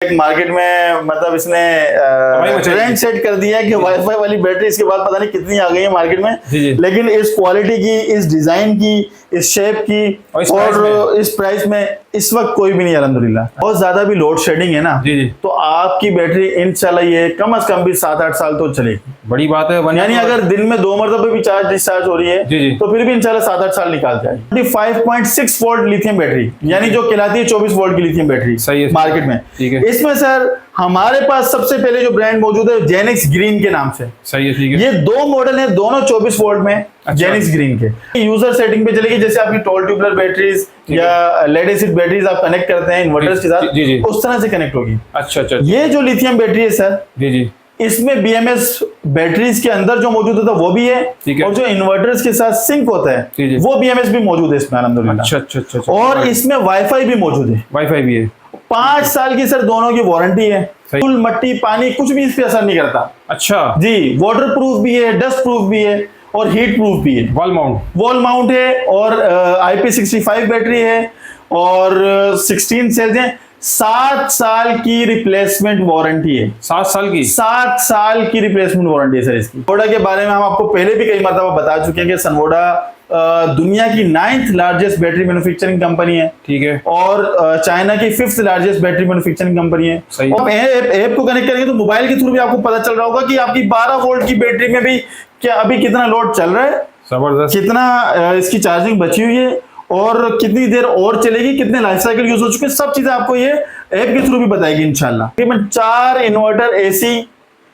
एक मार्केट में मतलब इसने ट्रेंड सेट कर दिया है कि वाईफाई वाली बैटरी इसके बाद पता नहीं कितनी आ गई है मार्केट में। जी। लेकिन इस क्वालिटी की, इस डिजाइन की, इस शेप की और इस प्राइस में इस वक्त कोई भी नहीं अल्हम्दुलिल्लाह। बहुत ज्यादा भी लोड शेडिंग है ना जी। तो आपकी बैटरी इंशाल्लाह ये कम से कम भी 7-8 साल तो चलेगी। बड़ी बात है। यानी अगर दिन में 2 मरतबे भी चार्ज डिस्चार्ज हो रही है जी। तो फिर भी इंशाल्लाह 7-8 साल निकाल जाएगी। 5.6 वोल्ट लिथियम बैटरी यानी जो कहलाती है 24 वोल्ट की लिथियम बैटरी सही है मार्केट में। ठीक है। इसमें सर हमारे पास सबसे पहले जो ब्रांड मौजूद है जेनिक्स ग्रीन के नाम से। सही है। ठीक है। ये 2 मॉडल हैं, दोनों 24 वोल्ट में। अच्छा। जेनिक्स ग्रीन के यूजर सेटिंग पे चलेगी, जैसे आपकी टॉल ट्यूबलर बैटरीज या लेड एसिड बैटरीज आप कनेक्ट करते हैं इन्वर्टर्स के साथ, उस तरह से कनेक्ट होगी। अच्छा। ये जो लिथियम बैटरी है सर, जी, इसमें BMS बैटरीज के अंदर जो मौजूद होता है वो भी है और जो इन्वर्टर्स के साथ सिंक होता है वो BMS भी मौजूद है इसमें अल्हम्दुलिल्लाह। अच्छा। और इसमें वाईफाई भी मौजूद है। वाईफाई भी है। 5 साल की सर दोनों की वारंटी है। धूल मट्टी पानी कुछ भी इस पे असर नहीं करता। अच्छा जी, वाटर प्रूफ भी है, डस्ट प्रूफ भी है और हीट प्रूफ भी है। वॉल माउंट है और IP65 बैटरी है और 16 सेल्स हैं। 7 साल की रिप्लेसमेंट वारंटी है। 7 साल की? 7 साल की रिप्लेसमेंट वारंटी है सर इसकी। सनवोडा के बारे में हम आपको पहले भी कई मरतबा बता चुके हैं कि सनवोडा दुनिया की 9th largest battery manufacturing company है। ठीक है। और चाइना की 5th largest battery manufacturing company है। अब ऐप को कनेक्ट करेंगे तो मोबाइल के थ्रू भी आपको पता चल रहा होगा कि आपकी 12 वोल्ट की बैटरी में भी क्या अभी कितना लोड चल रहा है, जबरदस्त, कितना इसकी चार्जिंग बची हुई है और कितनी देर और चलेगी, कितने लाइफ साइकिल यूज हो चुके हैं, सब चीजें आपको ये ऐप के थ्रू भी बताएगी इंशाल्लाह। तकरीबन 4 इन्वर्टर AC,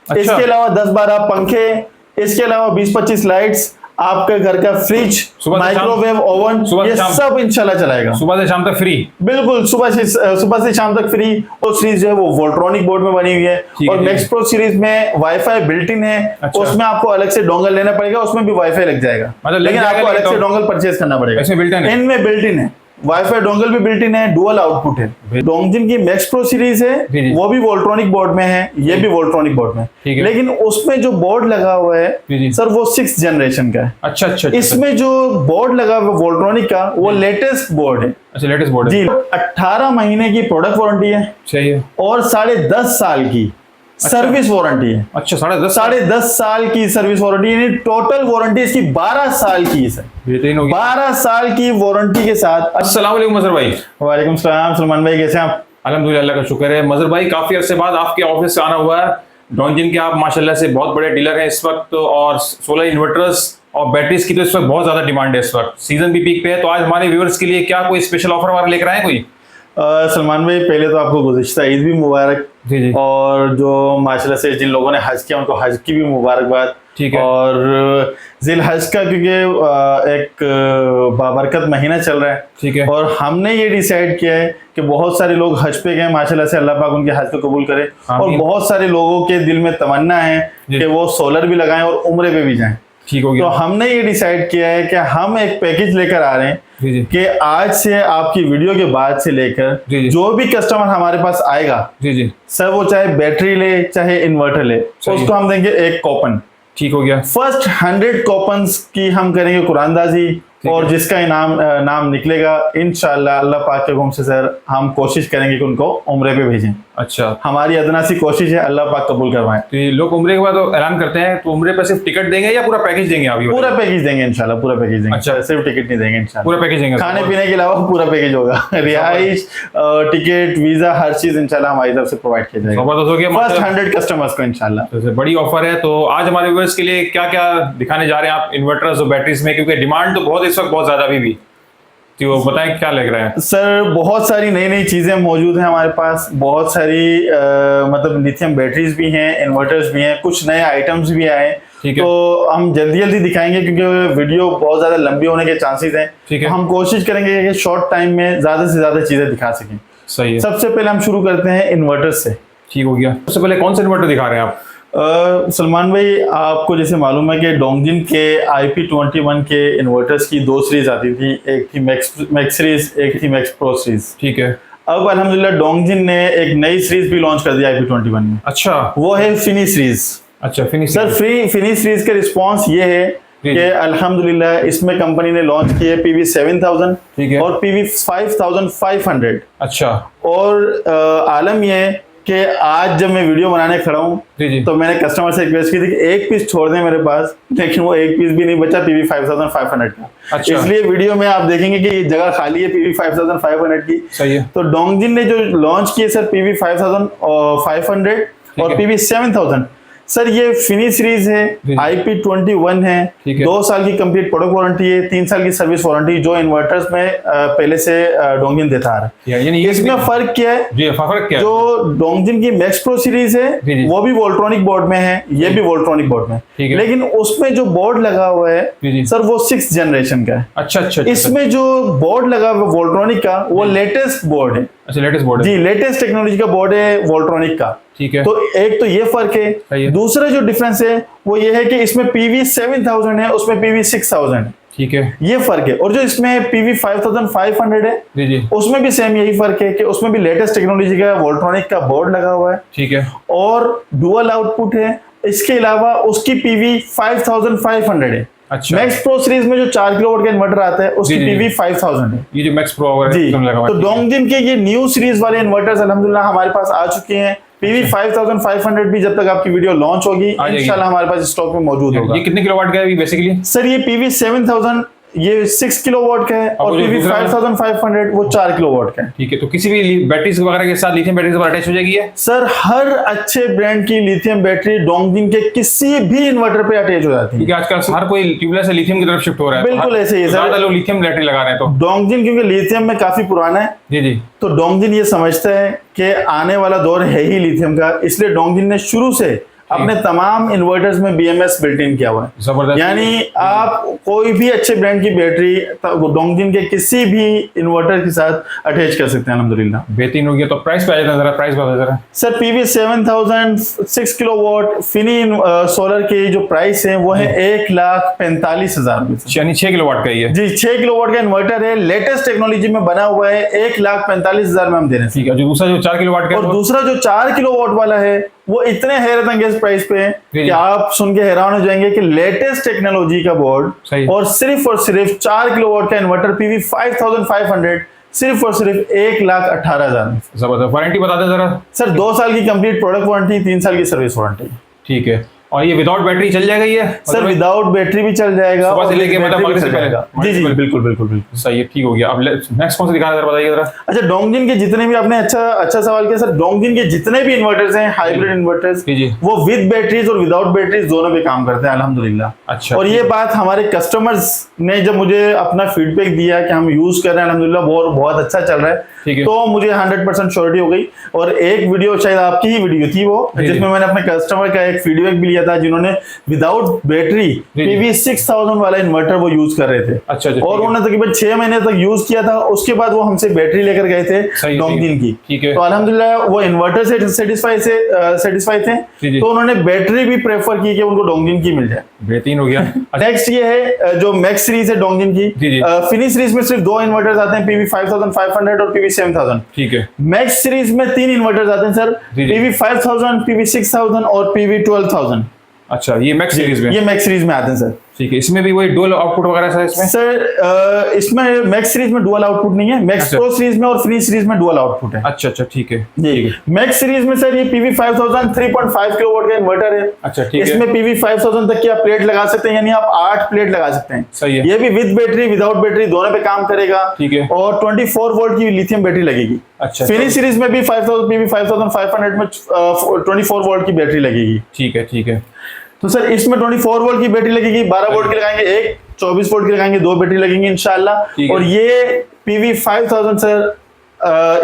इसके अलावा 10-12 पंखे, इसके अलावा 20-25 लाइट्स, आपके घर का फ्रिज, माइक्रोवेव ओवन, ये सब इंशाल्लाह चलाएगा। सुबह से शाम तक फ्री? बिल्कुल, सुबह से शाम तक फ्री। और सीरीज जो है वो वोल्ट्रॉनिक बोर्ड में बनी हुई है और मैक्स प्रो सीरीज में वाईफाई बिल्ट इन है। अच्छा। उसमें आपको अलग से डोंगल लेना पड़ेगा, उसमें भी वाईफाई लग जाएगा, लेकिन आपको अलग से डोंगल परचेज करना पड़ेगा। इनमें बिल्ट इन है, वाईफाई डोंगल भी बिल्ट इन है, डुअल आउटपुट है। डोंगजिन की मैक्स प्रो सीरीज है वो भी वोल्ट्रॉनिक बोर्ड में है, ये भी वोल्ट्रॉनिक बोर्ड में, लेकिन उसमें जो बोर्ड लगा हुआ है सर वो 6th जनरेशन का है। अच्छा। इसमें जो बोर्ड लगा हुआ है वोल्ट्रॉनिक का वो लेटेस्ट बोर्ड है। अच्छा, लेटेस्ट बोर्ड है जी। 18 महीने की प्रोडक्ट वारंटी है। सही है। और 10.5 साल की सर्विस वारंटी है। अच्छा, 10.5 साल की सर्विस वारंटी, यानी टोटल वारंटी इसकी 12 साल की है सर। 12 साल की वारंटी के साथ। अस्सलाम वालेकुम मजहर भाई। वालेकुम सलाम सलमान भाई, कैसे हैं आप? अल्हम्दुलिल्लाह, अल्लाह का शुक्र है। मजहर भाई, काफी अरसे बाद आपके ऑफिस से आना हुआ है। डोंगजिन के आप माशाल्लाह से बहुत बड़े डीलर हैं इस वक्त, और सोलर इन्वर्टर्स और बैटरीज की तो इस वक्त बहुत ज्यादा डिमांड है। इस वक्त सीजन भी पीक पे है, तो आज हमारे व्यूअर्स के लिए क्या कोई स्पेशल ऑफर वगैरह लेकर आए कोई? सलमान भाई, पहले तो आपको गुज़िश्ता ईद भी मुबारक। जी। और जो माशाल्लाह से जिन लोगों ने हज किया उनको हज की भी मुबारकबाद। ठीक है। और जिल हज का क्योंकि एक बाबरकत महीना चल रहा है। ठीक है। और हमने ये डिसाइड किया है कि बहुत सारे लोग हज पे गए, माशाल्लाह से अल्लाह पाक उनके हज को कबूल करे। और बहुत सारे लोगों के दिल में तमन्ना है कि वो सोलर भी लगाएं और उम्रे पे भी जाएं। ठीक हो गया। तो हमने ये डिसाइड किया है कि हम एक पैकेज लेकर आ रहे हैं कि आज से आपकी वीडियो के बाद से लेकर जो भी कस्टमर हमारे पास आएगा सर, वो चाहे बैटरी ले चाहे इन्वर्टर ले, उसको हम देंगे एक कूपन। ठीक हो गया। फर्स्ट 100 कूपन्स की हम करेंगे कुरानदाजी, और जिसका नाम निकलेगा इंशाल्लाह अल्लाह पाक के हुक्म से सर हम कोशिश करेंगे कि उनको उम्रे पे भेजें। अच्छा, हमारी अदना सी कोशिश है, अल्लाह पाक कबूल करवाएं। तो ये लोग उम्रे के बाद ऐलान करते हैं तो उम्रे पे सिर्फ टिकट देंगे या पूरा पैकेज देंगे? आप पूरा पैकेज देंगे इंशाल्लाह, पूरा पैकेज देंगे। अच्छा, सिर्फ टिकट नहीं देंगे इंशाल्लाह, पूरा पैकेज देंगे। खाने पीने के अलावा पूरा पैकेज होगा, रिहाइश, टिकट, वीजा, हर चीज इंशाल्लाह हमारी तरफ से प्रोवाइड किया जाएगा। फर्स्ट 100 कस्टमर्स को इंशाल्लाह। बड़ी ऑफर है। तो आज हमारे व्यूअर्स के लिए क्या क्या दिखाने जा रहे हैं आप इन्वर्टर्स और बैटरीज में, क्योंकि डिमांड तो बहुत इस वक्त बहुत ज्यादा भी तो बताएं क्या लग रहा है? सर, बहुत सारी नई नई चीजें मौजूद हैं हमारे पास, बहुत सारी मतलब लिथियम बैटरीज भी हैं, इन्वर्टर्स भी हैं, कुछ नए आइटम्स भी आए। तो हम जल्दी जल्दी दिखाएंगे क्योंकि वीडियो बहुत ज्यादा लंबी होने के चांसेस हैं। तो हम कोशिश करेंगे कि शॉर्ट टाइम में ज्यादा से ज्यादा चीजें दिखा सकें। सही है। सबसे पहले हम शुरू करते हैं इन्वर्टर से। ठीक हो गया। सबसे पहले कौन सा इन्वर्टर दिखा रहे हैं आप? सलमान भाई, आपको जैसे मालूम है कि डोंगजिन के IP21 के इन्वर्टर्स की 2 सीरीज आती थी, एक थी मैक्स सीरीज, एक थी मैक्स प्रो सीरीज। ठीक है। अब अल्हम्दुलिल्लाह डोंगजिन ने एक नई सीरीज भी लॉन्च कर दिया IP21 में। अच्छा, वो है फिनी सीरीज। अच्छा, फिनी सर, फिनी सीरीज का रिस्पॉन्स ये है कि अल्हम्दुलिल्लाह इसमें कंपनी ने लॉन्च की है PV7000 और PV5500। अच्छा। और आलम ये कि आज जब मैं वीडियो बनाने खड़ा हूँ तो मैंने कस्टमर से रिक्वेस्ट की थी कि एक पीस छोड़ दें मेरे पास, लेकिन वो एक पीस भी नहीं बचा PV 5500 का। अच्छा। इसलिए वीडियो में आप देखेंगे कि ये जगह खाली है PV 5500 की। सही है। तो डोंगजिन ने जो लॉन्च किए सर PV 5500 और PV 7000, सर ये फिनिश सीरीज है, IP21 है, 2 साल की कंप्लीट प्रोडक्ट वारंटी है, 3 साल की सर्विस वारंटी, जो इन्वर्टर्स में पहले से डोंगजिन देता आ रहा है। इसमें फर्क क्या है? जी, फर्क क्या है? जो डोंगजिन की मैक्स प्रो सीरीज है वो भी वोल्ट्रॉनिक बोर्ड में है, ये भी वोल्ट्रॉनिक बोर्ड में, लेकिन उसमें जो बोर्ड लगा हुआ है सर वो 6th जनरेशन का है। अच्छा। इसमें जो बोर्ड लगा हुआ है वोल्ट्रॉनिक का वो लेटेस्ट बोर्ड है। अच्छा, लेटेस्ट बोर्ड है जी, लेटेस्ट टेक्नोलॉजी का बोर्ड है वोल्ट्रॉनिक का। ठीक है। तो एक तो ये फर्क है। दूसरा जो डिफरेंस है वो ये है कि इसमें PV 7000 है, उसमें PV 6000 है। ठीक है, ये फर्क है। और जो इसमें PV 5500 है जी, उसमें भी सेम यही फर्क है कि उसमें भी लेटेस्ट टेक्नोलॉजी का वोल्ट्रॉनिक का बोर्ड लगा हुआ है। ठीक है, और डुअल आउटपुट है। इसके अलावा उसकी PV 5500 है। अच्छा। मैक्स प्रो सीरीज में जो 4 किलोवाट का इन्वर्टर आता है उसकी PV 5000 है। ये जो मैक्स प्रो है तो डोंगजिन के ये न्यू सीरीज वाले इन्वर्टर्स अल्हम्दुलिल्लाह हमारे पास आ चुके हैं। PV 5500 भी जब तक आपकी वीडियो लॉन्च होगी इंशाल्लाह हमारे पास स्टॉक में मौजूद होगा। ये कितने किलोवाट का है बेसिकली? सर ये PV 7000 ये 6 किलोवाट का है और PV 5500 वो 4 किलोवाट का है। ठीक है, तो किसी भी बैटरीज वगैरह के साथ लिथियम बैटरीज अटैच हो जाएगी है? सर हर अच्छे ब्रांड की लिथियम बैटरी डोंगजिन के किसी भी इन्वर्टर पे अटैच हो जाती है। आजकल हर कोई ट्यूबलेस से लिथियम की तरफ शिफ्ट हो रहा है। बिल्कुल ऐसे ही है सर, ज्यादा लोग लिथियम बैटरी लगा रहे हैं। तो डोंगजिन क्योंकि लिथियम में काफी पुराना है जी, तो डोंगजिन ये समझता है कि आने वाला दौर है ही लिथियम का, इसलिए डोंगजिन ने शुरू से अपने तमाम इन्वर्टर्स में BMS बिल्ट इन किया हुआ है। जबरदस्त। यानी आप कोई भी अच्छे ब्रांड की बैटरी डोंगजिन के किसी भी इन्वर्टर के साथ अटैच कर सकते हैं अल्हम्दुलिल्लाह। बेहतरीन हो गया। तो प्राइस पे आ जाता है, जरा प्राइस बता जरा। Sir PV 7000 6 kilowatt Finney solar की जो प्राइस है वो है 1,45,000 यानी 6 किलोवाट का ही है जी। 6 किलोवाट का इन्वर्टर है, लेटेस्ट टेक्नोलॉजी में बना हुआ है, 1,45,000 में हम दे रहे हैं। ठीक है। जो दूसरा जो 4 किलोवाट का और दूसरा जो 4 किलोवाट वाला है वो इतने हैरत अंगेज प्राइस पे है कि आप सुन के हैरान हो जाएंगे कि लेटेस्ट टेक्नोलॉजी का बोर्ड और सिर्फ 4 किलोवाट का इन्वर्टर PV 5500 सिर्फ और सिर्फ 1,18,000। जबरदस्त। वारंटी बता दें जरा। सर 2 साल की कंप्लीट प्रोडक्ट वारंटी, 3 साल की सर्विस वारंटी। ठीक है। और ये विदाउट बैटरी चल जाएगा ये? सर विदाउट बैटरी भी चल जाएगा, सुबह से लेके मतलब मगरिब से पहले। जी बिल्कुल बिल्कुल बिल्कुल सही है। ठीक हो गया। अब नेक्स्ट कौन सा दिखाना जरा बताइए जरा। अच्छा, डोंगजिन के जितने भी आपने अच्छा सवाल किया सर। डोंगजिन के जितने भी इन्वर्टर्स हैं हाइब्रिड इन्वर्टर्स वो विद बैटरीज और विदाउट बैटरीज दोनों पे काम करते हैं अल्हम्दुलिल्लाह। अच्छा। और ये बात हमारे कस्टमर्स ने जब मुझे अपना फीडबैक दिया कि हम यूज कर रहे हैं अल्हम्दुलिल्लाह बहुत अच्छा चल रहा है, तो मुझे 100% श्योरिटी हो गई। और एक वीडियो शायद आपकी ही वीडियो थी वो, जिसमें मैंने अपने कस्टमर का एक फीडबैक भी लिया था जिन्होंने विदाउट बैटरी PV 6000 वाला इन्वर्टर वो यूज कर रहे थे। अच्छा। और उन्होंने तकरीबन 6 महीने तक यूज किया था, उसके बाद वो हमसे बैटरी लेकर गए थे डोंगजिन की। तो अल्हम्दुलिल्लाह वो इन्वर्टर से सेटिस्फाई थे, तो उन्होंने बैटरी भी प्रेफर की कि उनको डोंगजिन की मिल जाए। बेहतरीन हो गया। नेक्स्ट ये है जो मैक्स सीरीज है डोंगजिन की। फिनिश सीरीज में सिर्फ 2 इन्वर्टर्स आते हैं, PV 5500 और PV 7000। ठीक है। मैक्स सीरीज में 3 इन्वर्टर्स आते हैं सर, PV 5000, PV 6000 और PV 12000। अच्छा, ये मैक्स सीरीज में? ये मैक्स सीरीज में आते हैं सर। ठीक है। इसमें भी वही डुअल आउटपुट वगैरह सर इसमें? सर इसमें मैक्स सीरीज में डुअल आउटपुट नहीं है, मैक्स प्रो सीरीज में और फिनिश सीरीज में डुअल आउटपुट है। अच्छा ठीक है जी। मैक्स सीरीज में सर ये PV 5000 3.5 किलोवाट का इन्वर्टर है। अच्छा ठीक है। इसमें PV 5000 तक की आप प्लेट लगा सकते हैं, यानी आप 8 प्लेट लगा सकते हैं। सही है। ये भी विद बैटरी विदाउट बैटरी दोनों पे काम करेगा। ठीक है। और 24 वोल्ट की लिथियम बैटरी लगेगी। अच्छा। फिनिश सीरीज में भी 5000 PV 5500 में 24 वोल्ट की बैटरी लगेगी। ठीक है। तो सर इसमें 24 वोल्ट की बैटरी लगेगी, 12 वोल्ट की लगाएंगे एक, 24 वोल्ट की लगाएंगे 2 बैटरी लगेंगी इंशाल्लाह। और ये PV 5000 सर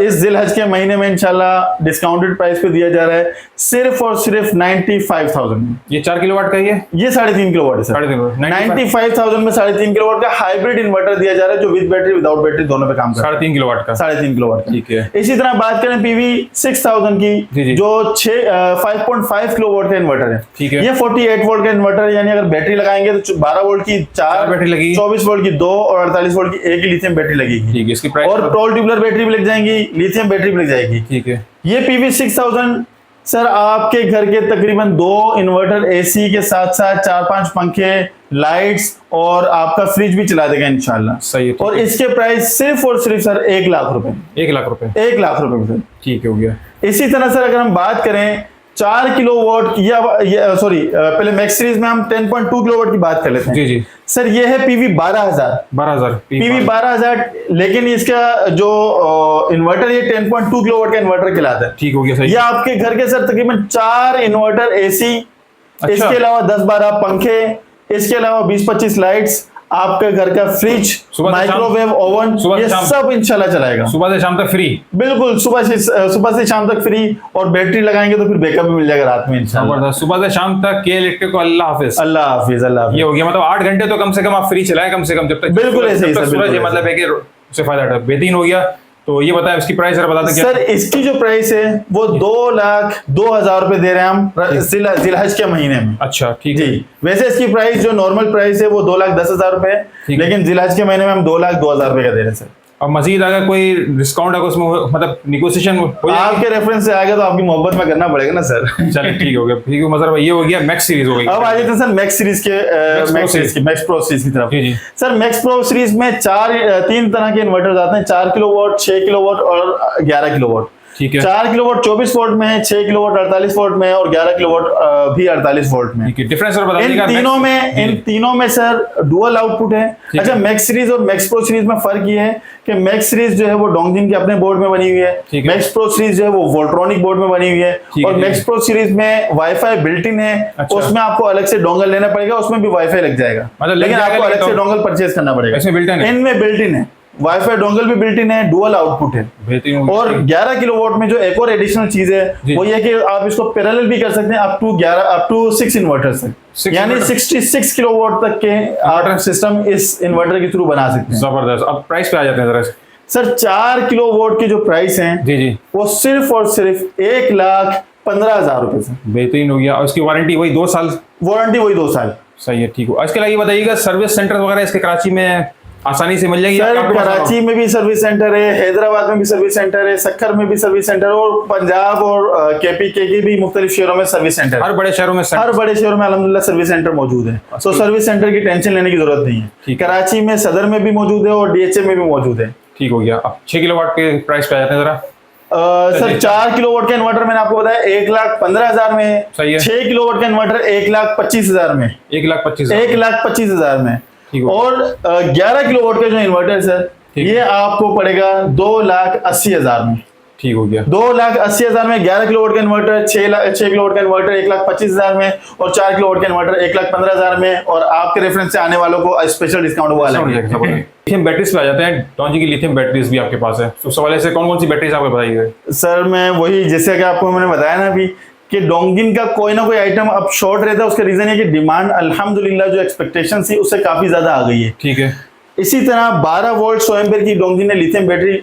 इस जिलहज के महीने में इंशाल्लाह डिस्काउंटेड प्राइस पे दिया जा रहा है सिर्फ और सिर्फ 95,000 में। ये 4 किलोवाट का ही है? ये 3.5 किलोवाट है सर। 95,000 में 3.5 किलोवाट का हाइब्रिड इन्वर्टर दिया जा रहा है जो विद बैटरी विदाउट बैटरी दोनों पे काम करता है। 3.5 किलोवाट का? 3.5 किलोवाट। ठीक है। इसी तरह बात करें PV 6000 की, जो 5.5 किलोवाट का इन्वर्टर है। ठीक है। ये 48 वोल्ट का इन्वर्टर है, यानी अगर बैटरी लगाएंगे तो 12 वोल्ट की 4 बैटरी लगेगी, 24 वोल्ट की 2 और 48 वोल्ट की 1 लिथियम बैटरी लगेगी। ठीक है। इसकी प्राइस और टॉल ट्यूबुलर बैटरी भी लग जाएंगी, लिथियम बैटरी भी लग जाएगी। ठीक है। ये PV 6000 सर आपके घर के तकरीबन 2 इन्वर्टर एसी के साथ साथ 4-5 पंखे, लाइट्स और आपका फ्रिज भी चला देगा इंशाल्लाह। सही है। और इसके प्राइस सिर्फ और सिर्फ सर 1 लाख रुपए। 1 लाख रुपए। 1 लाख रुपए सर। ठीक हो गया। इसी तरह सर अगर हम बात करें 4 किलोवाट या सॉरी पहले मैक्स सीरीज में हम 10.2 किलोवाट की बात कर लेते हैं। जी जी सर ये है पीवी 12,000 पीवी 12,000, लेकिन इसका जो इन्वर्टर ये 10.2 किलोवाट का इन्वर्टर कहलाता है। ठीक हो गया। सही। ये आपके घर के सर तकरीबन 4 इन्वर्टर एसी, अच्छा। इसके अलावा 10-12 पंखे, इसके अलावा 20-25 लाइट्स, आपका घर का फ्रिज, माइक्रोवेव ओवन, ये सब इंशाल्लाह चलाएगा। सुबह से शाम तक फ्री। बिल्कुल सुबह से शाम तक फ्री, और बैटरी लगाएंगे तो फिर बैकअप भी मिल जाएगा रात में इंशाल्लाह। सुबह से शाम तक के इलेक्ट्रिक को अल्लाह हाफिज। अल्लाह हाफिज। अल्लाह हाफिज। ये हो गया, मतलब 8 घंटे तो कम से कम आप फ्री चलाएं, कम से कम, जब तक बिल्कुल ऐसे ही सर, सूरज, मतलब है कि उससे फायदा। बेहतरीन हो गया। तो ये बताएं इसकी प्राइस बता दें क्या? सर इसकी जो प्राइस है वो 2,02,000 रुपए दे रहे हैं हम जिलहज के महीने में। अच्छा ठीक है। जी, वैसे इसकी प्राइस जो नॉर्मल प्राइस है वो 2,10,000 रुपए है, लेकिन जिलहज के महीने में हम 2,02,000 रुपए का दे रहे हैं सर। और मजीद अगर कोई डिस्काउंट है उसमें, मतलब निगोशिएशन आपके रेफरेंस से आएगा तो आपकी मोहब्बत में करना पड़ेगा ना सर। चलिए ठीक हो गया। ठीक है, मतलब ये हो गया मैक्स सीरीज हो गई। अब आ जाते हैं सर मैक्स सीरीज के मैक्स प्रो सीरीज की तरफ। जी। सर मैक्स प्रो सीरीज में 3 तरह के इन्वर्टर्स आते हैं, 4 किलोवाट, 6 किलोवाट और 11 किलोवाट। ठीक है। 4 किलोवाट 24 वोल्ट में है, 6 किलोवाट 48 वोल्ट में है, और 11 किलोवाट भी 48 वोल्ट में। ठीक है। डिफरेंस और बता दीजिएगा। इन तीनों में सर डुअल आउटपुट है। अच्छा, मैक्स सीरीज और मैक्स प्रो सीरीज में फर्क ये है कि मैक्स सीरीज जो है वो डोंगजिन के अपने बोर्ड में बनी हुई है, मैक्स प्रो सीरीज जो है वो वोल्ट्रॉनिक बोर्ड में बनी हुई है, और मैक्स प्रो सीरीज में वाईफाई बिल्ट इन है। अच्छा। उसमें आपको अलग से डोंगल लेना पड़ेगा, उसमें भी वाईफाई लग जाएगा, लेकिन आपको अलग से डोंगल परचेज करना पड़ेगा। इनमें बिल्ट इन है, वाईफाई डोंगल भी बिल्ट इन है, डुअल आउटपुट है। और 11 किलोवाट में जो एक और एडिशनल चीज है वो ये कि आप इसको पैरेलल भी कर सकते हैं अप टू 6 इन्वर्टर्स तक, यानी 66 किलोवाट तक के आप सिस्टम इस इन्वर्टर के थ्रू बना सकते हैं। जबरदस्त। अब प्राइस पे आ जाते हैं जरा। सर 4 किलोवाट की जो प्राइस है जी वो सिर्फ और सिर्फ 1,15,000 रुपए से। बेहतरीन हो गया। और इसकी वारंटी वही 2 साल। वारंटी वही 2 साल। सही है। ठीक हो। इसके लिए बताइएगा सर्विस सेंटर वगैरह इसके कराची में आसानी से मिल जाएगी? सर कराची में भी सर्विस सेंटर है, हैदराबाद में भी सर्विस सेंटर है, सक्खर में भी सर्विस सेंटर है, और पंजाब और केपीके के भी मुख्तलिफ शहरों में सर्विस सेंटर। हर बड़े शहरों में अल्हम्दुलिल्लाह सर्विस सेंटर मौजूद है। तो सर्विस सेंटर की टेंशन लेने की जरूरत नहीं है। कराची में सदर में भी मौजूद है और डीएचए में भी मौजूद है। ठीक हो गया। अब 6 किलोवाट के प्राइस पे आ जाते हैं जरा। सर 4 किलोवाट का इन्वर्टर मैंने आपको बताया 1,15,000 में। सही है। 6 किलोवाट का इन्वर्टर 1,25,000 में। 1,25,000 में। और 11 किलोवाट का जो इन्वर्टर है सर, ये आपको पड़ेगा 2,80,000 में। ठीक हो गया। 2,80,000 में 11 किलोवाट का इन्वर्टर, 6 किलोवाट का इन्वर्टर 1,25,000 में, और 4 किलोवाट का इन्वर्टर 1,15,000 में। और आपके रेफरेंस से आने वालों को स्पेशल डिस्काउंट वो अलग है। लिथियम बैटरीज पे आ जाते हैं। डोंजी की लिथियम बैटरीज भी आपके पास है, तो उस हवाले से कौन कौन सी बैटरीज आपको बताइए? सर मैं वही, जैसे कि आपको मैंने बताया ना अभी, कि डोंगिन का कोई ना कोई आइटम अब शॉर्ट रहता है। उसका रीजन है कि डिमांड अल्हम्दुलिल्लाह जो एक्सपेक्टेशन थी उससे काफी ज्यादा आ गई है। ठीक है। इसी तरह 12 वोल्ट 100 एम्पीयर की डोंगिन ने लिथियम बैटरी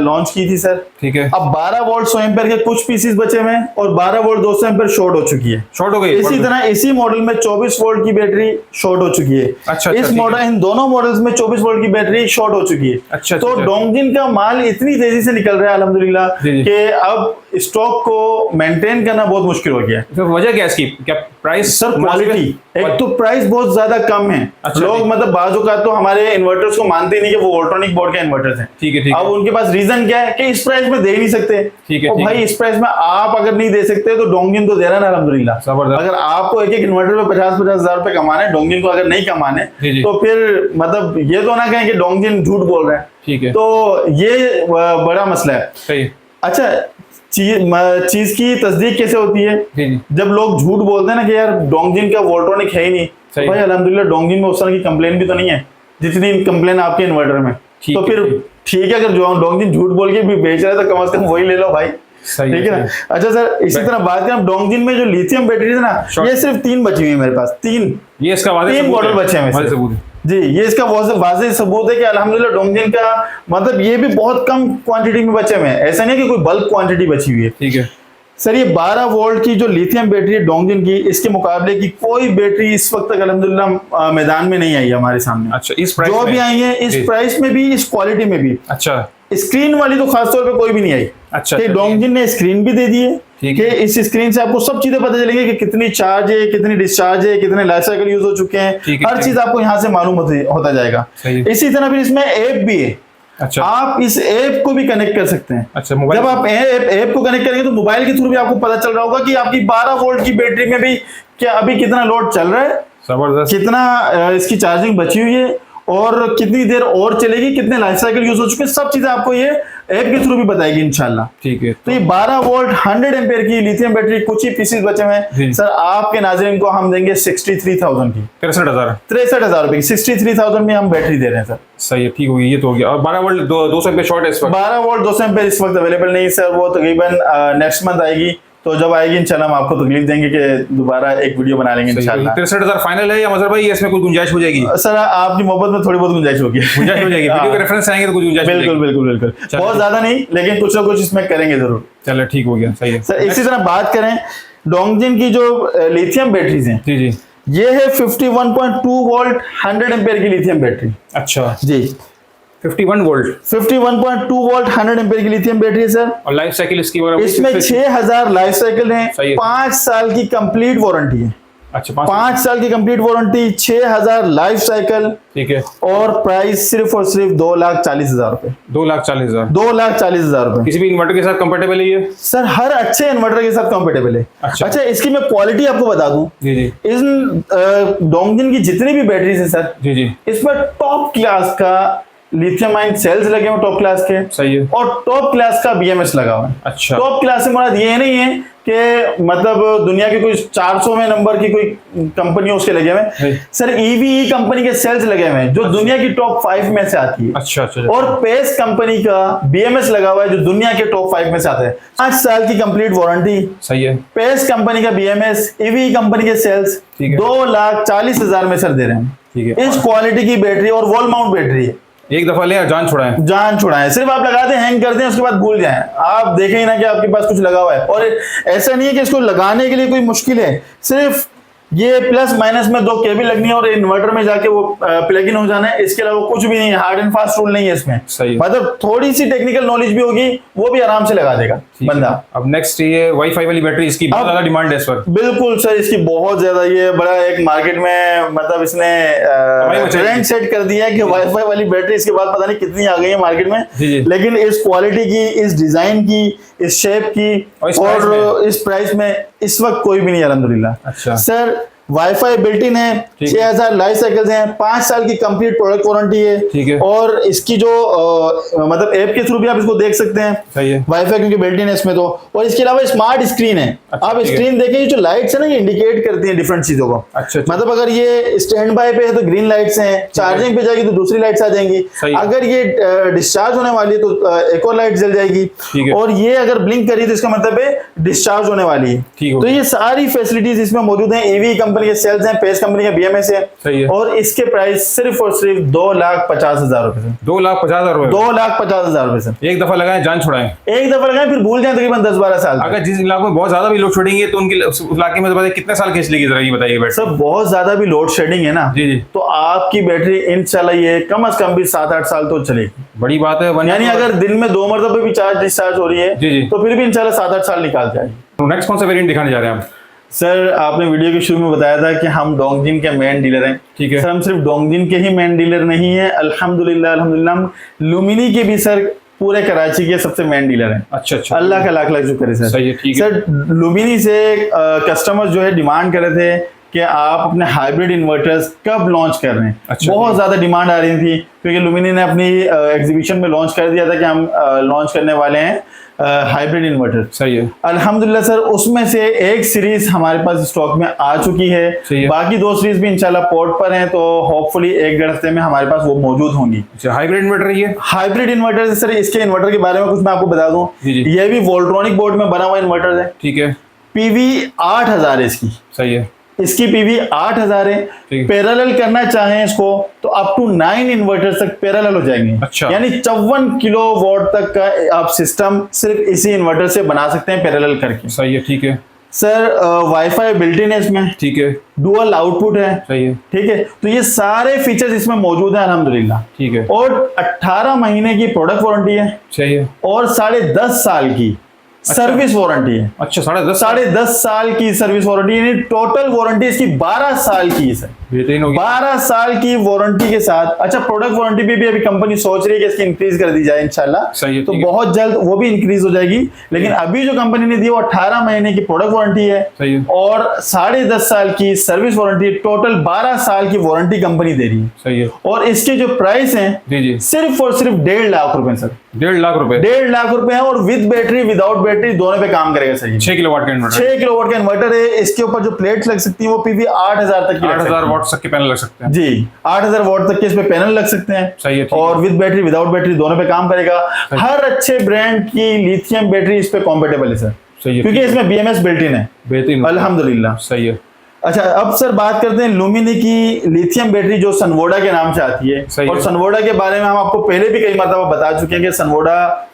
लॉन्च की थी सर। ठीक है। अब 12 वोल्ट 100 एम्पीयर के कुछ पीसेस बचे हुए हैं, और 12 वोल्ट 200 एम्पीयर शॉर्ट हो चुकी है। शॉर्ट हो गई। इसी तरह इसी मॉडल में 24 वोल्ट की बैटरी शॉर्ट हो चुकी है। अच्छा। इस मॉडल, इन दोनों मॉडल्स में 24 वोल्ट की बैटरी शॉर्ट हो चुकी है। अच्छा। तो डोंगिन का माल इतनी तेजी से निकल रहा है अल्हम्दुलिल्लाह कि अब स्टॉक को मेंटेन करना बहुत मुश्किल हो गया है। तो वजह क्या इसकी? क्या प्राइस? सर क्वालिटी, एक तो प्राइस बहुत ज्यादा कम है। अच्छा। लोग मतलब बाजू का तो हमारे इन्वर्टर्स को मानते नहीं कि वो वोल्ट्रॉनिक बोर्ड के इन्वर्टर्स हैं। ठीक है। अब उनके पास रीजन क्या है कि इस प्राइस में दे नहीं सकते। ठीक है। भाई इस प्राइस में आप अगर नहीं दे सकते तो डोंगिन तो दे रहा है ना अल्हम्दुलिल्लाह। अगर आपको एक इन्वर्टर पे 50,000 रुपए कमाने, डोंगिन को अगर नहीं कमाने, तो फिर मतलब ये तो ना कहें कि डोंगिन झूठ बोल रहे हैं। ठीक है। तो ये बड़ा मसला है। सही। अच्छा, चीज की तस्दीक कैसे होती है? जब लोग झूठ बोलते हैं ना कि यार डोंगिन का वोल्ट्रॉनिक है ही नहीं, तो भाई अल्हम्दुलिल्लाह डोंगिन में उस तरह की कंप्लेन भी तो नहीं है जितनी कंप्लेन आपके इन्वर्टर में। तो फिर ठीक है, अगर जो डोंगिन झूठ बोल के भी बेच रहा है तो कम से कम वही ले लो भाई। ठीक है ना। अच्छा सर, इसी तरह बात करें डोंगिन में जो लिथियम बैटरी है ना, ये सिर्फ 3 बची हुई है मेरे पास। 3 ये इसका 3 मॉडल बचे हैं जी। ये इसका वाज़ेह सबूत है कि अल्हम्दुलिल्लाह डोंगिन का मतलब ये भी बहुत कम क्वांटिटी में बचे हुए हैं। ऐसा नहीं है कि कोई बल्क क्वांटिटी बची हुई है। ठीक है सर, ये 12 वोल्ट की जो लिथियम बैटरी है डोंगिन की, इसके मुकाबले की कोई बैटरी इस वक्त तक अल्हम्दुलिल्लाह मैदान में नहीं आई है हमारे सामने। अच्छा। इस प्राइस जो भी आई है, इस प्राइस में भी, इस क्वालिटी में भी। अच्छा। स्क्रीन वाली तो खासतौर पे कोई भी नहीं आई। अच्छा, कि डोंगजिन ने स्क्रीन भी दे दी है कि इस स्क्रीन से आपको सब चीजें पता चलेंगी कि कितनी चार्ज है, कितनी डिस्चार्ज है, कितने लाइफ साइकिल यूज हो चुके हैं, हर चीज आपको यहाँ से मालूम होता जाएगा। इसी तरह फिर इसमें ऐप भी है। अच्छा, आप इस ऐप को भी कनेक्ट कर सकते हैं। अच्छा, जब आप ऐप को कनेक्ट करेंगे तो मोबाइल के थ्रू भी आपको पता चल रहा होगा कि आपकी 12 वोल्ट की बैटरी में भी क्या अभी कितना लोड चल रहा है, जबरदस्त, कितना इसकी चार्जिंग बची हुई है और कितनी देर और चलेगी, कितने लाइफ साइकिल यूज हो चुके हैं, सब चीजें आपको ये ऐप के थ्रू भी बताएगी इंशाल्लाह। ठीक है। तो ये 12 वोल्ट 100 एम्पेयर की लिथियम बैटरी, कुछ ही पीसेस बचे हुए हैं सर। आपके नाज़रीन को हम देंगे 63,000 की, 63,000 रुपए की 63,000 में हम बैटरी दे रहे हैं सर। सही है, ठीक हो गई, ये तो हो गया। और 12 वोल्ट 200 एम्पेयर शॉर्ट है इस वक्त। 12 वोल्ट 200 एम्पेयर इस वक्त अवेलेबल नहीं सर, वो तकरीबन नेक्स्ट मंथ आएगी। तो जब आएगी इंशाल्लाह हम आपको तकलीफ देंगे कि दोबारा एक वीडियो बना लेंगे इंशाल्लाह। 63,000 फाइनल है या मजहर भाई इसमें कोई गुंजाइश हो जाएगी? सर आपकी मोहब्बत में थोड़ी बहुत गुंजाइश होगी। गुंजाइश हो जाएगी, वीडियो के रेफरेंस आएंगे तो कुछ गुंजाइश बिल्कुल बिल्कुल बिल्कुल, बहुत ज्यादा नहीं लेकिन कुछ ना कुछ इसमें करेंगे जरूर। चलो ठीक हो गया, सही है सर। इसी तरह बात करें डोंगजिन की जो लिथियम बैटरीज हैं, जी जी, ये है 51.2 वोल्ट 100 एम्पेयर की लिथियम बैटरी। अच्छा जी, 51 वोल्ट 51.2 वोल्ट 100 एम्पेयर की लिथियम बैटरी है सर। और लाइफ साइकिल इसकी इसमें 6000 लाइफ साइकिल है, सही है। 5 साल की कंप्लीट वारंटी है। अच्छा, 5 साल की कंप्लीट वारंटी, 6000 लाइफ साइकिल, ठीक है। और प्राइस सिर्फ और सिर्फ 2,40,000 रुपए। 2,40,000 2,40,000 रुपए। किसी भी इन्वर्टर के साथ कंपेटेबल है ये सर? हर अच्छे इन्वर्टर के साथ कंपेटेबल है। अच्छा, इसकी मैं क्वालिटी आपको बता दूं। जी जी, इन डोंगजिन की जितनी भी बैटरीज है सर, जी जी, इसमें टॉप क्लास का लिथियम आयन सेल्स लगे हुए टॉप क्लास के, सही है, और टॉप क्लास का बीएमएस लगा हुआ है। अच्छा, टॉप क्लास से मुराद ये नहीं है कि मतलब दुनिया के कोई 400वें नंबर की कोई कंपनी उसके लगे हुए हैं सर। ईवीई कंपनी के सेल्स लगे हुए हैं जो दुनिया की टॉप 5 में से आती है। अच्छा अच्छा, और पेस कंपनी का बीएमएस लगा हुआ है जो दुनिया के टॉप 5 में से आता है। 5 साल की कंप्लीट वारंटी, सही है। पेस कंपनी का बीएमएस, ईवीई कंपनी के सेल्स 2,40,000 में सर दे रहे हैं। ठीक है, इस क्वालिटी की बैटरी और वॉल माउंट बैटरी है। एक दफा ले जान छुड़ाएं, जान छुड़ाएं। सिर्फ आप लगाते हैं, हैंग करते हैं, उसके बाद भूल जाएं। आप देखें ही ना कि आपके पास कुछ लगा हुआ है। और ऐसा नहीं है कि इसको लगाने के लिए कोई मुश्किल है, सिर्फ ये प्लस माइनस में 2 केबल लगनी है और इन्वर्टर में जाके वो प्लग इन हो जाना है। इसके अलावा कुछ भी नहीं है, हार्ड एंड फास्ट रूल नहीं है इसमें। सही है। मतलब थोड़ी सी टेक्निकल नॉलेज भी होगी, वो भी आराम से लगा देगा बंदा। अब नेक्स्ट ये वाईफाई वाली बैटरी, इसकी बहुत ज्यादा डिमांड है इस वक्त। बिल्कुल सर, इसकी बहुत ज्यादा, ये बड़ा एक मार्केट में मतलब इसने ट्रेंड सेट कर दिया है कि वाईफाई वाली बैटरी इसके बाद पता नहीं कितनी आ गई है मार्केट में। लेकिन इस क्वालिटी की, इस डिजाइन की, इस शेप की और इस प्राइस में इस वक्त कोई भी नहीं अल्हम्दुलिल्लाह। अच्छा सर, वाईफाई बिल्ट इन है, 6000 लाइफ साइकिल्स हैं, 5 साल की कंप्लीट प्रोडक्ट वारंटी है, ठीक है। और इसकी जो मतलब ऐप के थ्रू भी आप इसको देख सकते हैं, सही है, वाईफाई क्योंकि बिल्ट इन है इसमें तो। और इसके अलावा स्मार्ट स्क्रीन है। अच्छा, आप स्क्रीन देखें, जो लाइट्स है ना, ये इंडिकेट करती हैं डिफरेंट चीजों को। अच्छा, मतलब अगर ये स्टैंड बाय पे है तो ग्रीन लाइट्स हैं, चार्जिंग पे जाएगी तो दूसरी लाइट्स आ जाएंगी, अगर ये डिस्चार्ज होने वाली है तो एक और लाइट जल जाएगी, और ये अगर ब्लिंक करी तो इसका मतलब है डिस्चार्ज होने वाली है। तो ये सारी फैसिलिटीज इसमें मौजूद हैं। ईवी कंपनी के सेल्स हैं, पेस कंपनी का बीएमएस है, और इसके प्राइस सिर्फ और सिर्फ 2,50,000 रुपए से। 2,50,000 रुपए, 2,50,000 रुपए से। एक दफा लगाएं, जान छुड़ाएं, एक दफा लगाएं, फिर भूल जाएं तकरीबन 10-12 साल। अगर जिस इलाके में बहुत ज्यादा भी लोड शेडिंग है तो उनके उस इलाके में बताइए कितने साल खींच लेगी, जरा ये बताइए बैटरी। सब बहुत ज्यादा भी लोड शेडिंग है ना, जी जी, तो आपकी बैटरी इंशाल्लाह ये कम से कम भी 7-8 साल तो चलेगी। बड़ी बात है। यानी अगर दिन में 2 मरतबा भी चार्ज डिस्चार्ज हो रही है जी जी, तो फिर भी इंशाल्लाह 7-8 साल निकाल जाएगी। तो नेक्स्ट कौन सा वेरिएंट दिखाने जा रहे हैं आप? सर, आपने वीडियो के शुरू में बताया था कि हम डोंगजिन के मेन डीलर हैं। ठीक है सर, हम सिर्फ डोंगजिन के ही मेन डीलर नहीं है, अल्हम्दुलिल्लाह लुमिनी के भी सर पूरे कराची के सबसे मेन डीलर हैं। अच्छा अच्छा, अल्लाह का लाख लाख शुक्र है सर। सही है, ठीक है। सर, लुमिनी से कस्टमर्स जो है डिमांड कर रहे थे कि आप अपने हाइब्रिड इन्वर्टर्स कब लॉन्च कर रहे हैं। अच्छा, बहुत ज्यादा डिमांड आ रही थी क्योंकि लुमिनी ने अपनी एग्जीबिशन में लॉन्च कर दिया था कि हम लॉन्च करने वाले हैं हाइब्रिड इन्वर्टर। सही है, अल्हम्दुलिल्लाह सर, उसमें से एक सीरीज हमारे पास स्टॉक में आ चुकी है, बाकी 2 सीरीज भी इंशाल्लाह पोर्ट पर हैं, तो होपफुली 1-1.5 हफ्ते में हमारे पास वो मौजूद होंगी। अच्छा, हाइब्रिड इन्वर्टर ये हाइब्रिड इन्वर्टर सर, इसके इन्वर्टर के बारे में कुछ मैं आपको बता दूं। ये भी वोल्ट्रॉनिक बोर्ड में बना हुआ इन्वर्टर है, ठीक है। पीवी 8000 है इसकी, सही है, इसकी पीवी 8000 है। पैरेलल करना चाहें इसको तो अप टू 9 इन्वर्टर तक पैरेलल हो जाएंगे। अच्छा, यानी 54 किलोवाट तक का आप सिस्टम सिर्फ इसी इन्वर्टर से बना सकते हैं पैरेलल करके। सही है, ठीक है। सर वाईफाई बिल्ट इन है इसमें, ठीक है, डुअल आउटपुट है, सही है, ठीक है। तो ये सारे फीचर्स इसमें मौजूद हैं अल्हम्दुलिल्लाह। ठीक है, और 18 महीने की प्रोडक्ट वारंटी है सही है। और 10.5 साल की सर्विस वारंटी है। अच्छा, 10.5 10.5 साल की सर्विस वारंटी, यानी टोटल वारंटी इसकी 12 साल की है सर। बेहतरीन हो गया। 12 साल की वारंटी के साथ। अच्छा, प्रोडक्ट वारंटी भी अभी कंपनी सोच रही है कि इसकी इंक्रीज कर दी जाए इंशाल्लाह, सही है, तो ठीक है। बहुत जल्द वो भी इंक्रीज हो जाएगी। लेकिन अभी जो कंपनी ने दी वो 18 महीने की प्रोडक्ट वारंटी है, सही है, और 10.5 साल की सर्विस वारंटी, टोटल 12 साल की वारंटी कंपनी दे रही है। सही है। और इसके जो प्राइस है जी जी, सिर्फ और सिर्फ 1.5 लाख रुपए सर। 1.5 लाख रुपए, 1.5 लाख रुपए है, और विद बैटरी विदाउट बैटरी दोनों पे काम करेगा सर। 6 किलोवाट का इन्वर्टर, 6 किलोवाट का इन्वर्टर है। इसके ऊपर जो प्लेट्स लग सकती है वो पीवी 8000 तक की लग 8000 सकती है। वाट तक के पैनल लग सकते हैं। जी, 8000 वॉट तक के इस पे पैनल लग सकते हैं। सही है, ठीक और विद बैटरी विदाउट बैटरी दोनों पे काम करेगा। हर अच्छे ब्रांड की लिथियम बैटरी इस पे कॉम्पेटेबल है सर, सही है, क्योंकि इसमें बीएमएस बिल्ट इन है बेहतरीन, अल्हम्दुलिल्लाह। सही है। अच्छा, अब सर बात करते हैं लुमिनी की लिथियम बैटरी जो सनवोडा के नाम से आती है। सही और है। सनवोडा के बारे में हम आपको पहले भी कई मरतबा बता चुके हैं कि सनवोडा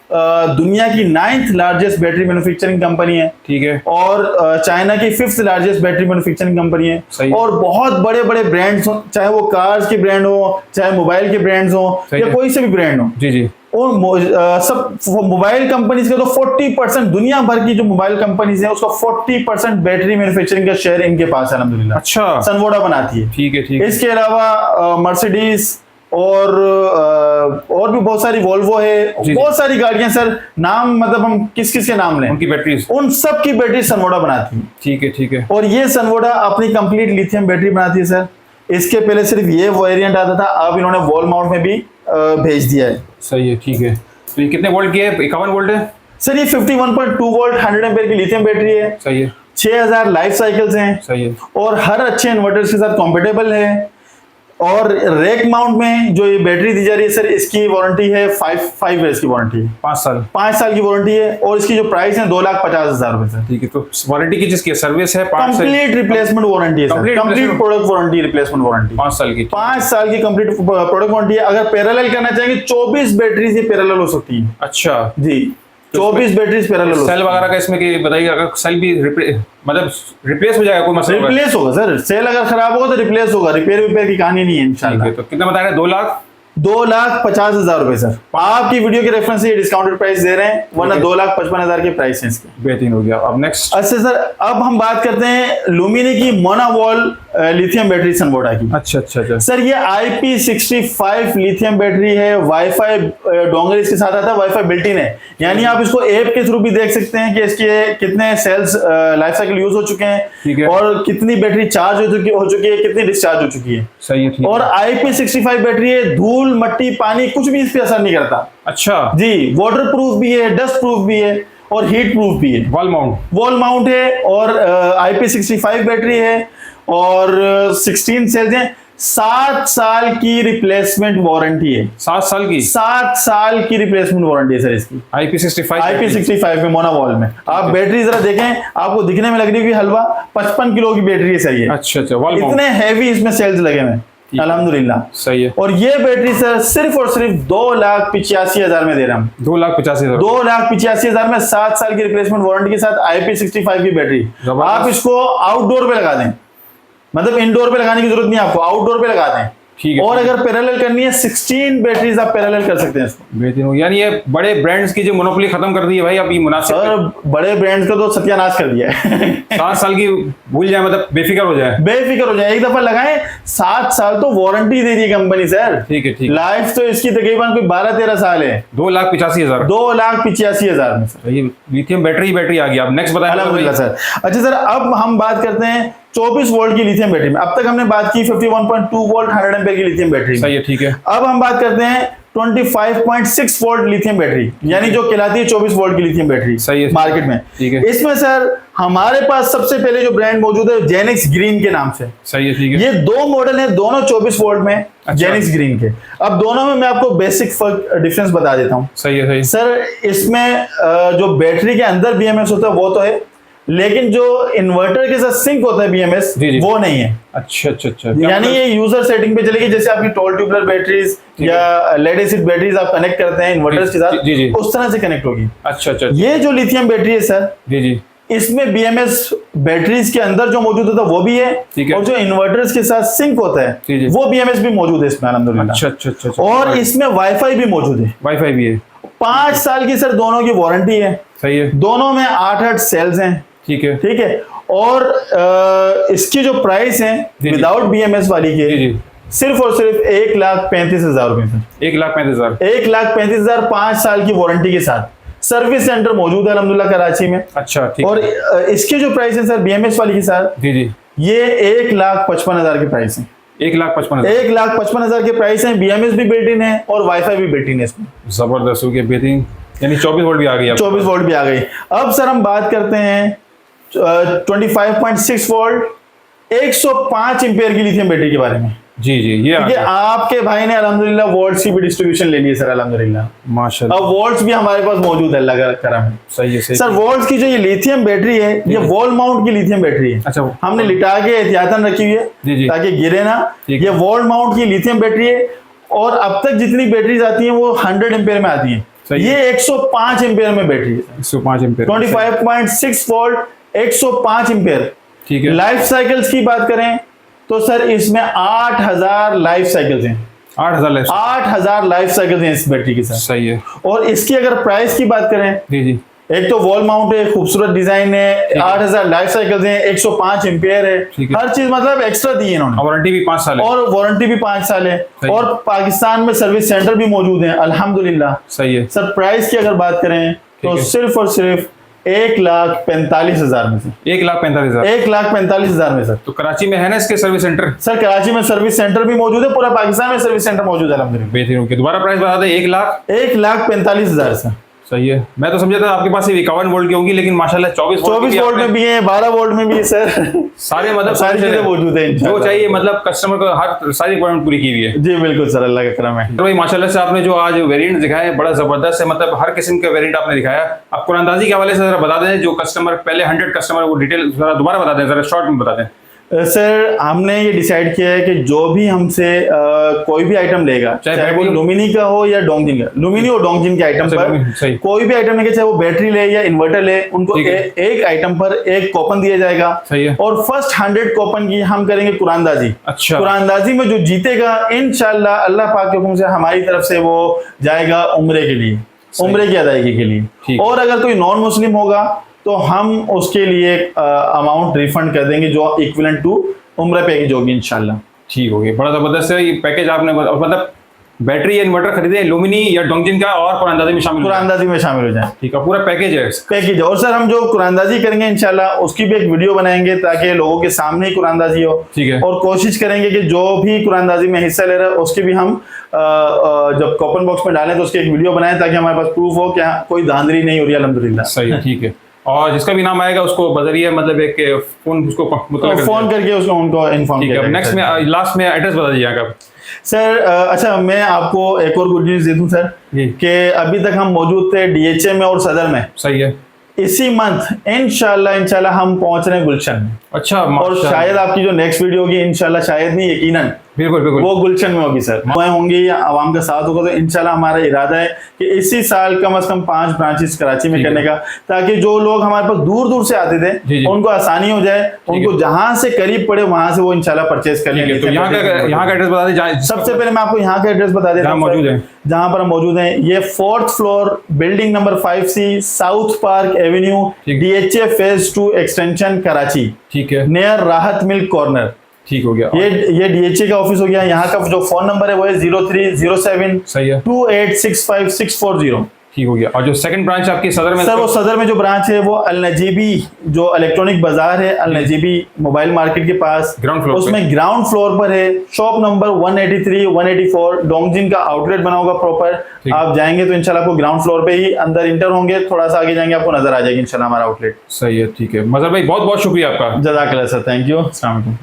दुनिया की 9th largest battery manufacturing company है, ठीक है, और चाइना की 5th largest battery manufacturing company है। सही। और बहुत बड़े बड़े ब्रांड्स हो, चाहे वो कार्स के ब्रांड हो, चाहे मोबाइल के ब्रांड्स हो, सही या है। कोई से भी ब्रांड हो, जी जी, और सब मोबाइल कंपनीज का तो 40% दुनिया भर की जो मोबाइल कंपनीज है उसका 40% बैटरी मैन्युफैक्चरिंग का शेयर इनके पास है अल्हम्दुलिल्लाह। अच्छा, सनवोडा बनाती है। ठीक है, ठीक है, इसके अलावा मर्सिडीज और भी बहुत सारी, वोल्वो है, जी। बहुत सारी गाड़ियां सर। नाम मतलब हम किस किस के नाम लें, उनकी बैटरीज, उन सब की बैटरी सनवोडा बनाती है। ठीक है, ठीक है, और ये सनवोडा अपनी कंप्लीट लिथियम बैटरी बनाती है सर। इसके पहले सिर्फ ये वेरिएंट आता था, अब इन्होंने वॉल माउंट में भी भेज दिया है। सही है, ठीक है। तो ये कितने वोल्ट की है? 51 वोल्ट है सर ये 51.2 वोल्ट 100 एम्पीयर की लिथियम बैटरी है। सही है, 6000 लाइफ साइकिल्स हैं, सही है, और हर अच्छे इन्वर्टर्स के साथ कॉम्पेटेबल है। और रैक माउंट में जो ये बैटरी दी जा रही है सर, इसकी वारंटी है 5 इयर्स की वारंटी है, 5 साल, 5 साल की वारंटी है। और इसकी जो प्राइस है 2,50,000 रुपए सर। ठीक है। तो वारंटी की जिसकी सर्विस है 5 साल, कंप्लीट रिप्लेसमेंट वारंटी है sir, Complete complete replacement- product warranty, replacement warranty 5 साल की, 5 साल की कंप्लीट प्रोडक्ट वारंटी है। अगर पैरेलल करना चाहेंगे 24 बैटरी से पैरेलल हो सकती है अच्छा। जी, 24 बैटरीज पैरेलल हो सेल वगैरह का इसमें कि बताइए, अगर सेल भी मतलब रिप्लेस हो जाएगा, कोई मसला होगा? रिप्लेस होगा सर। सेल अगर खराब होगा तो रिप्लेस होगा, रिपेयर की कहानी नहीं है ठीक इंशाल्लाह। है। तो कितना बता रहे हैं? 2,50,000 रुपए सर। आपकी वीडियो के रेफरेंस से ये डिस्काउंटेड प्राइस दे रहे हैं, वरना 2,55,000 के प्राइस है इसके। बेहतरीन हो गया। अब नेक्स्ट, अच्छा सर, अब हम बात करते हैं लुमिनी की मोनावॉल लिथियम बैटरी सनवोडा की। अच्छा अच्छा अच्छा, सर ये IP65 लिथियम बैटरी है। वाईफाई डोंगर इसके साथ आता है, वाईफाई बिल्ट इन है, यानी आप इसको ऐप के थ्रू भी देख सकते हैं कि इसके कितने सेल्स लाइफ साइकिल यूज हो चुके ठीक हैं, है। और कितनी बैटरी चार्ज हो चुकी है, कितनी डिस्चार्ज हो चुकी है। सही है, ठीक और है। IP65 बैटरी है, धूल मट्टी पानी कुछ भी इस पे असर नहीं करता अच्छा, जी। वाटर प्रूफ भी है, डस्ट प्रूफ भी है, और हीट प्रूफ भी है। वॉल माउंट, वॉल माउंट है, और IP65 बैटरी है, और 16 सेल्स हैं। 7 साल की रिप्लेसमेंट वारंटी है। 7 साल की 7 साल की रिप्लेसमेंट वारंटी है सर इसकी। IP65, IP65 में मोनावॉल में आप बैटरी जरा देखें, आपको दिखने में लग रही है कि हलवा 55 किलो की बैटरी है सर ये। अच्छा अच्छा, वॉल माउंट, इतने हैवी इसमें सेल्स लगे हुए हैं अल्हम्दुलिल्लाह। सही है। और ये बैटरी सर सिर्फ और सिर्फ 2,85,000 में दे रहे हैं हम। 2,85,000, 2,85,000 में 7 साल की रिप्लेसमेंट वारंटी के साथ IP65 की बैटरी। जबरदस्त। आप इसको आउटडोर पे लगा दें, मतलब इंडोर पे लगाने की जरूरत नहीं है आपको, आउटडोर पे लगा दें। ठीक है। और अगर पैरेलल करनी है 16 बैटरीज आप पैरेलल कर सकते हैं इसको। बेहतरीन हो, यानी ये बड़े ब्रांड्स की जो मोनोपोली खत्म कर दी है भाई, अब ये मुनासिब सर बड़े ब्रांड्स का तो सत्यानाश कर दिया है 7 साल की भूल जाए, मतलब बेफिक्र हो जाए। बेफिक्र हो जाए, एक दफा लगाएं, 7 साल तो वारंटी दे दी कंपनी सर। ठीक है, ठीक है। लाइफ तो इसकी तकरीबन कोई 12-13 साल है। 2,85,000, 2,85,000 में सर। ये लिथियम बैटरी आ गई। अब नेक्स्ट बताएं अल्हम्दुलिल्लाह सर। अच्छा सर, अब हम बात करते हैं 24 वोल्ट की लिथियम बैटरी में। अब तक हमने बात की 51.2 वोल्ट 100 एम्पीयर की लिथियम बैटरी। सही है, ठीक है। अब हम बात करते हैं 25.6 वोल्ट लिथियम बैटरी, यानी जो कहलाती है 24 वोल्ट की लिथियम बैटरी। सही है, मार्केट में। ठीक है। इसमें सर हमारे पास सबसे पहले जो ब्रांड मौजूद है जेनिक्स ग्रीन के नाम से। सही है, ठीक है। ये 2 मॉडल हैं, दोनों 24 वोल्ट में, अच्छा। जेनिक्स ग्रीन के। अब दोनों में मैं आपको बेसिक डिफरेंस बता देता हूँ। सही है, सही है। सर इसमें जो बैटरी के अंदर बीएमएस होता है वो तो है, लेकिन जो इन्वर्टर के साथ सिंक होता है बीएमएस, जी, जी। वो नहीं है। अच्छा अच्छा अच्छा, यानी ये यूजर सेटिंग पे चलेगी, जैसे आपकी टॉल ट्यूबलर बैटरीज या लेड एसिड बैटरीज आप कनेक्ट करते हैं इन्वर्टर्स के साथ, जी, जी। उस तरह से कनेक्ट होगी। अच्छा अच्छा, ये जो लिथियम बैटरी है सर, जी जी, इसमें BMS बैटरीज के अंदर जो मौजूद होता है वो भी है, ठीक है। और जो इन्वर्टर्स के साथ सिंक होता है जी, जी। वो BMS भी मौजूद है इसमें अल्हम्दुलिल्लाह। अच्छा अच्छा अच्छा। और इसमें वाईफाई भी मौजूद है, वाईफाई भी है। 5 साल की सर दोनों की वारंटी है, सही है। दोनों में 8 सेल्स हैं, ठीक है। ठीक है। और इसकी जो प्राइस है जी, जी। विदाउट BMS वाली जी, के जी। सिर्फ और सिर्फ 1,35,000 रुपए सर। 1,35,000। 1,35,000 5 साल की वारंटी के साथ। सर्विस सेंटर मौजूद है अल्हम्दुलिल्लाह कराची में। अच्छा ठीक और है। इसकी जो प्राइस है सर BMS वाली के साथ, जी जी। ये 1,55,000 के प्राइस है। 1,55,000। 1,55,000 के प्राइस है, BMS भी बिल्ट इन है और वाईफाई भी बिल्ट इन है इसमें। जबरदस्त हो गया, बेहतरीन। यानी 24 वोल्ट भी आ गई। 24 वोल्ट भी आ गई। अब सर हम बात करते हैं 25.6 वोल्ट 105 एम्पियर की लिथियम बैटरी के बारे में। जी जी, ये आ ठीक है, गया। आपके भाई ने अल्हम्दुलिल्लाह वोल्ट्स की भी डिस्ट्रीब्यूशन ले ली है सर अल्हम्दुलिल्लाह। माशाल्लाह। अब वोल्ट्स भी हमारे पास मौजूद है, अल्लाह का करम है। सही है सही सर वोल्ट्स की जो ये लिथियम बैटरी है, ये वॉल माउंट की लिथियम बैटरी है। अच्छा। हमने लिटा के एहतियातन रखी हुई जी, जी। है ताकि गिरे ना। ठीक ये वॉल माउंट की लिथियम बैटरी है, और अब तक जितनी बैटरीज आती हैं वो 100 एम्पियर में आती हैं, सही है। ये 105 एम्पियर में बैटरी है। 105 एम्पियर। 25.6 volt 105 ampere. ठीक है। लाइफ साइकिल्स की बात करें तो सर इसमें 8,000 लाइफ साइकिल्स हैं। 8,000 लाइफ। 8,000 लाइफ साइकिल्स हैं इस बैटरी के साथ। सही है। और इसकी अगर प्राइस की बात करें, जी जी। एक तो वॉल माउंट है, खूबसूरत डिजाइन है, है। 8,000 लाइफ साइकिल्स हैं, 105 एम्पियर है, ठीक है। हर चीज मतलब एक्स्ट्रा दी है इन्होंने। वारंटी भी 5 साल है। और वारंटी भी 5 साल है, सही। और पाकिस्तान में सर्विस सेंटर भी मौजूद है अल्हम्दुलिल्लाह। सही है। सर प्राइस की अगर बात करें तो ठीक है। सिर्फ और सिर्फ 1,45,000 में से। 1,45,000। 1,45,000 में सर। तो कराची में है ना इसके सर्विस सेंटर? सर कराची में सर्विस सेंटर भी मौजूद है, पूरा पाकिस्तान में सर्विस सेंटर मौजूद है अल्हम्दुलिल्लाह। बेहतरीन हो गया। दोबारा प्राइस बता दें। 1,00,000। 1,45,000 सर। सही है। मैं तो समझा था आपके पास सिर्फ 51 वोल्ट की होंगी, लेकिन माशाल्लाह 24 वोल्ट में भी है, 12 वोल्ट में भी है सर। सारे मतलब सारी चीजें मौजूद है जो चाहिए, मतलब कस्टमर को हर सारी रिक्वायरमेंट पूरी की हुई है। जी बिल्कुल सर, अल्लाह का करम है। तो भाई माशाल्लाह से आपने जो आज वेरिएंट दिखाए बड़ा जबरदस्त है, मतलब हर किस्म के वेरिएंट आपने दिखाया। आप कुरानंदाजी के हवाले से जरा बता दें, जो कस्टमर पहले 100 कस्टमर वो डिटेल जरा दोबारा बता दें, जरा शॉर्ट में बता दें। सर हमने ये डिसाइड किया है कि जो भी हमसे कोई भी आइटम लेगा, चाहे वो लुमिनी का हो या डोंगजिन का, लुमिनी और डोंगजिन के आइटम पर कोई भी आइटम लेके, चाहे वो बैटरी ले या इन्वर्टर ले, उनको एक आइटम पर एक कूपन दिया जाएगा। सही है। और फर्स्ट 100 कूपन की हम करेंगे कुरानदाजी। अच्छा। कुरानदाजी में जो जीतेगा इंशाल्लाह अल्लाह पाक के हुक्म से हमारी तरफ से वो जाएगा उम्रे के लिए, उम्रे की अदायगी के लिए। और अगर कोई नॉन मुस्लिम होगा तो हम उसके लिए अमाउंट रिफंड कर देंगे जो इक्विवेलेंट टू उम्र पैकेज होगी इंशाल्लाह। ठीक हो गया, बड़ा जबरदस्त है ये पैकेज आपने। मतलब बैटरी या इन्वर्टर खरीदे लुमिनी या डोंगजिन का और कुरानदाजी में शामिल हो जाए। ठीक है, पूरा पैकेज है। पैकेज। और सर हम जो कुरानदाजी करेंगे इंशाल्लाह उसकी भी एक वीडियो बनाएंगे ताकि लोगों के सामने ही कुरानदाजी हो। ठीक है। और कोशिश करेंगे कि जो भी कुरानदाजी में हिस्सा ले रहा है उसकी भी हम जब कूपन बॉक्स में डालें तो उसकी एक वीडियो बनाएं ताकि हमारे पास प्रूफ हो कि कोई धांधली नहीं हो रही है अल्हम्दुलिल्लाह। सही है। ठीक है। और जिसका भी नाम आएगा उसको बजरिए मतलब एक फोन उसको फोन करके उसको उनको इन्फॉर्म किया। नेक्स्ट में लास्ट में एड्रेस बता दीजिएगा सर। अच्छा मैं आपको एक और गुड न्यूज़ दे दूं सर कि अभी तक हम मौजूद थे DHA में और सदर में। सही है। इसी मंथ इंशाल्लाह हम पहुंच रहे हैं गुलशन में। अच्छा। और शायद आपकी जो नेक्स्ट वीडियो होगी इंशाल्लाह, शायद नहीं यकीनन, बिल्कुल बिल्कुल वो गुलशन में होगी सर। मैं होंगी या आवाम का साथ होगा, तो इंशाल्लाह हमारा इरादा है कि इसी साल कम से कम 5 ब्रांचेस कराची में करने का, ताकि जो लोग हमारे पास दूर दूर से आते थे उनको आसानी हो जाए, उनको जहां से करीब पड़े वहां से वो इंशाल्लाह परचेज कर लेंगे। तो यहाँ का एड्रेस बता दीजिए। सबसे पहले मैं आपको यहाँ का एड्रेस बता देता हूँ मौजूद है, जहां पर हम मौजूद हैं। ये 4th floor building number 5C south park Avenue DHA phase 2 extension Karachi. ठीक है। नियर राहत मिल्क कॉर्नर। ठीक हो गया। ये DHA का ऑफिस हो गया। यहाँ का जो फोन नंबर है वो है 0307 सही है 2865640। ठीक हो गया। और जो सेकंड ब्रांच आपकी सदर में, सर वो सदर में जो ब्रांच है वो अल नजीबी जो इलेक्ट्रॉनिक बाजार है, अल नजीबी मोबाइल मार्केट के पास, ग्राउंड फ्लोर, उसमें ग्राउंड फ्लोर पर है। शॉप नंबर 183 184 डोंगजिन का आउटलेट बना होगा प्रॉपर। आप जाएंगे तो इंशाल्लाह आपको ग्राउंड फ्लोर पे ही अंदर इंटर होंगे, थोड़ा सा आगे जाएंगे आपको नजर आ जाएगी इंशाल्लाह हमारा आउटलेट। सही है। ठीक है मजहर भाई, बहुत बहुत शुक्रिया आपका। जज़ाकल्लाह सर, थैंक यू। अस्सलाम वालेकुम।